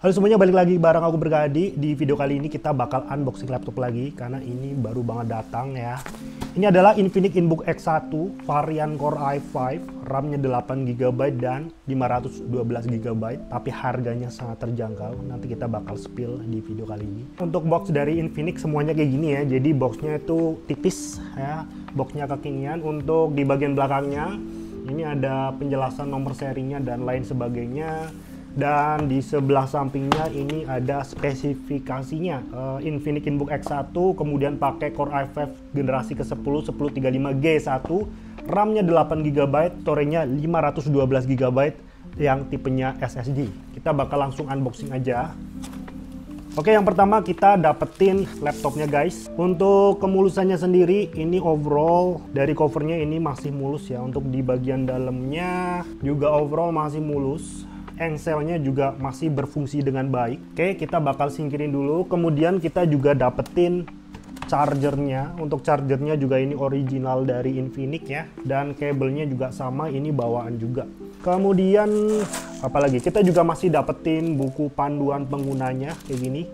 Halo semuanya, balik lagi bareng aku Bergadi. Di video kali ini kita bakal unboxing laptop lagi karena ini baru banget datang ya. Ini adalah Infinix Inbook X1 varian Core i5, RAM-nya 8GB dan 512GB, tapi harganya sangat terjangkau. Nanti kita bakal spill di video kali ini. Untuk box dari Infinix semuanya kayak gini ya. Jadi boxnya itu tipis ya. Boxnya kekinian. Untuk di bagian belakangnya ini ada penjelasan nomor serinya dan lain sebagainya. Dan di sebelah sampingnya ini ada spesifikasinya. Infinix Inbook X1 kemudian pakai Core i5 generasi ke-10 1035G1, RAM-nya 8GB, storage-nya 512GB yang tipenya SSD. Kita bakal langsung unboxing aja. Oke, yang pertama kita dapetin laptopnya guys. Untuk kemulusannya sendiri, ini overall dari covernya ini masih mulus ya. Untuk di bagian dalamnya juga overall masih mulus. Engselnya juga masih berfungsi dengan baik. Oke, kita bakal singkirin dulu. Kemudian kita juga dapetin chargernya. Untuk chargernya juga ini original dari Infinix ya. Dan kabelnya juga sama, ini bawaan juga. Kemudian apalagi, kita juga masih dapetin buku panduan penggunanya kayak gini.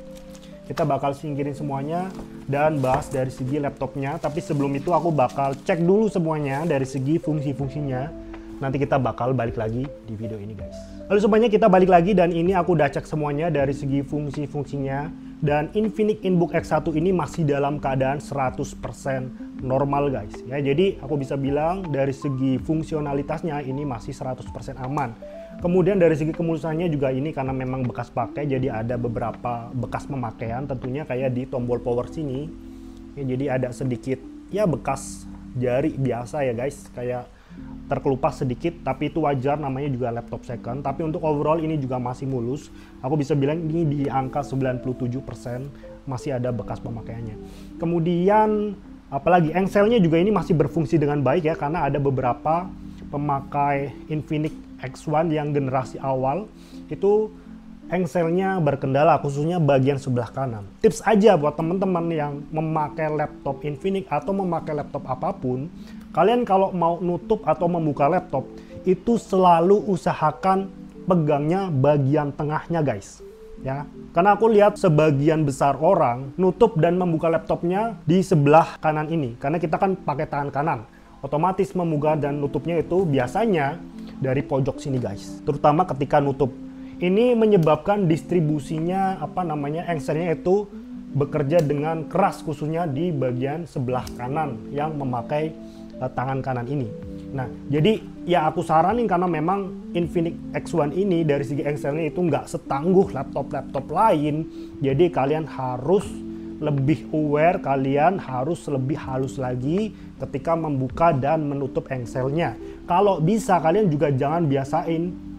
Kita bakal singkirin semuanya dan bahas dari segi laptopnya. Tapi sebelum itu aku bakal cek dulu semuanya dari segi fungsi-fungsinya. Nanti kita bakal balik lagi di video ini guys. Lalu semuanya kita balik lagi dan ini aku udah cek semuanya dari segi fungsi-fungsinya. Dan Infinix Inbook X1 ini masih dalam keadaan 100% normal guys. Ya, jadi aku bisa bilang dari segi fungsionalitasnya ini masih 100% aman. Kemudian dari segi kemulusannya juga ini karena memang bekas pakai, jadi ada beberapa bekas pemakaian tentunya kayak di tombol power sini. Ya, jadi ada sedikit ya bekas jari biasa ya guys, kayak terkelupas sedikit, tapi itu wajar, namanya juga laptop second. Tapi untuk overall ini juga masih mulus. Aku bisa bilang ini di angka 97%, masih ada bekas pemakaiannya. Kemudian apalagi engselnya juga ini masih berfungsi dengan baik ya, karena ada beberapa pemakai Infinix X1 yang generasi awal itu engselnya berkendala, khususnya bagian sebelah kanan. Tips aja buat teman-teman yang memakai laptop Infinix atau memakai laptop apapun, kalian kalau mau nutup atau membuka laptop itu selalu usahakan pegangnya bagian tengahnya guys ya, karena aku lihat sebagian besar orang nutup dan membuka laptopnya di sebelah kanan ini, karena kita kan pakai tangan kanan, otomatis membuka dan nutupnya itu biasanya dari pojok sini guys, terutama ketika nutup. Ini menyebabkan distribusinya engselnya itu bekerja dengan keras, khususnya di bagian sebelah kanan yang memakai tangan kanan ini. Nah, jadi ya aku saranin karena memang Infinix X1 ini dari segi engselnya itu nggak setangguh laptop-laptop lain. Jadi kalian harus lebih aware, kalian harus lebih halus lagi ketika membuka dan menutup engselnya. Kalau bisa kalian juga jangan biasain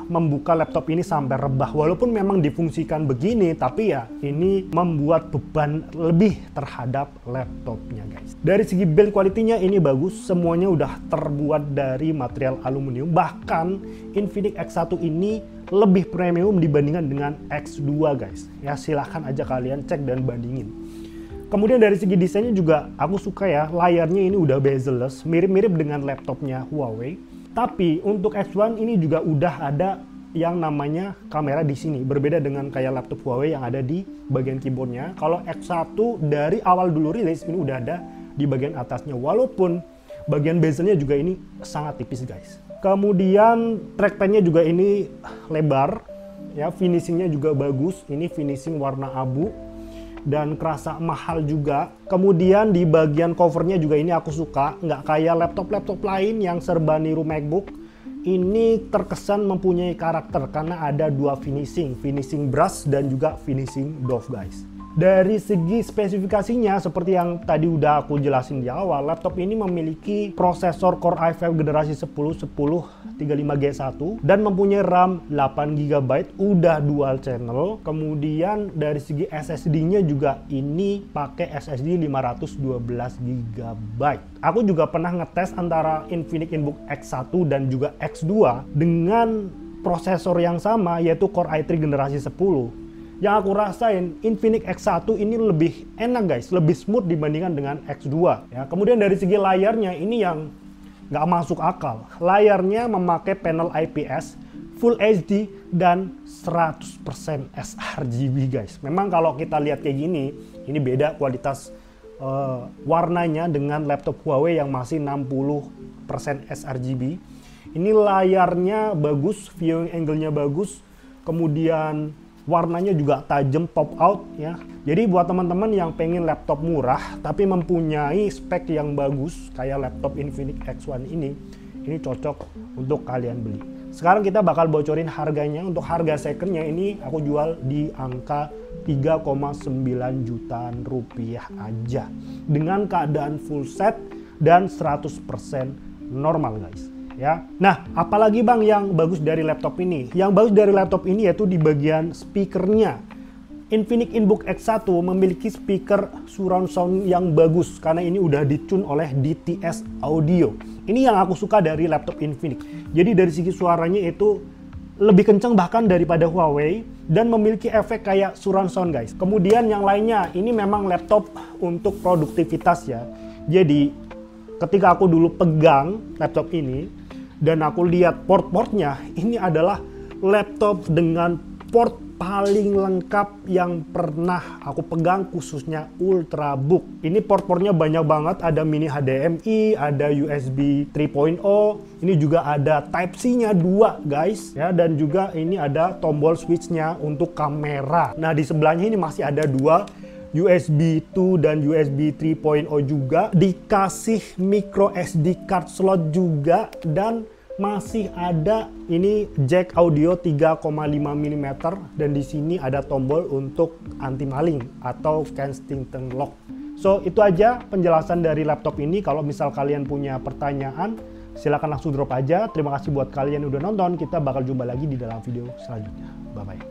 membuka laptop ini sampai rebah, walaupun memang difungsikan begini, tapi ya ini membuat beban lebih terhadap laptopnya guys. Dari segi build quality-nya ini bagus, semuanya udah terbuat dari material aluminium, bahkan Infinix X1 ini lebih premium dibandingkan dengan X2 guys. Ya silahkan aja kalian cek dan bandingin. Kemudian dari segi desainnya juga aku suka ya, layarnya ini udah bezel-less, mirip-mirip dengan laptopnya Huawei. Tapi untuk X1 ini juga udah ada yang namanya kamera di sini, berbeda dengan kayak laptop Huawei yang ada di bagian keyboardnya. Kalau X1 dari awal dulu rilis ini udah ada di bagian atasnya, walaupun bagian bezelnya juga ini sangat tipis guys. Kemudian trackpadnya juga ini lebar ya, finishingnya juga bagus, ini finishing warna abu dan kerasa mahal juga. Kemudian di bagian covernya juga ini aku suka, nggak kayak laptop-laptop lain yang serba niru MacBook. Ini terkesan mempunyai karakter karena ada dua finishing brush dan juga finishing doff guys. Dari segi spesifikasinya seperti yang tadi udah aku jelasin di awal, laptop ini memiliki prosesor Core i5 generasi 10 1035G1 dan mempunyai RAM 8GB, udah dual channel. Kemudian dari segi SSD-nya juga ini pakai SSD 512GB. Aku juga pernah ngetes antara Infinix Inbook X1 dan juga X2 dengan prosesor yang sama, yaitu Core i3 generasi 10. Yang aku rasain Infinix X1 ini lebih enak guys, lebih smooth dibandingkan dengan X2 ya. Kemudian dari segi layarnya ini yang nggak masuk akal. Layarnya memakai panel IPS Full HD, dan 100% sRGB guys. Memang kalau kita lihat kayak gini, ini beda kualitas warnanya dengan laptop Huawei yang masih 60% sRGB. Ini layarnya bagus, viewing angle-nya bagus, kemudian warnanya juga tajam, pop out ya. Jadi buat teman-teman yang pengen laptop murah tapi mempunyai spek yang bagus kayak laptop Infinix X1 ini cocok untuk kalian beli. Sekarang kita bakal bocorin harganya. Untuk harga secondnya ini aku jual di angka 3,9 jutaan rupiah aja dengan keadaan full set dan 100% normal guys ya. Nah, apalagi bang yang bagus dari laptop ini? Yang bagus dari laptop ini yaitu di bagian speakernya. Infinix InBook X1 memiliki speaker surround sound yang bagus karena ini udah ditune oleh DTS Audio. Ini yang aku suka dari laptop Infinix. Jadi dari segi suaranya itu lebih kencang bahkan daripada Huawei dan memiliki efek kayak surround sound guys. Kemudian yang lainnya, ini memang laptop untuk produktivitas ya. Jadi ketika aku dulu pegang laptop ini dan aku lihat port-portnya, ini adalah laptop dengan port paling lengkap yang pernah aku pegang, khususnya Ultrabook. Ini port-portnya banyak banget, ada mini HDMI, ada USB 3.0, ini juga ada Type-C-nya 2 guys ya, dan juga ini ada tombol switch-nya untuk kamera. Nah, di sebelahnya ini masih ada dua USB 2 dan USB 3.0 juga, dikasih micro SD card slot juga, dan masih ada ini jack audio 3,5 mm, dan di sini ada tombol untuk anti maling atau Kensington lock. So itu aja penjelasan dari laptop ini. Kalau misal kalian punya pertanyaan silahkan langsung drop aja. Terima kasih buat kalian yang udah nonton. Kita bakal jumpa lagi di dalam video selanjutnya. Bye bye.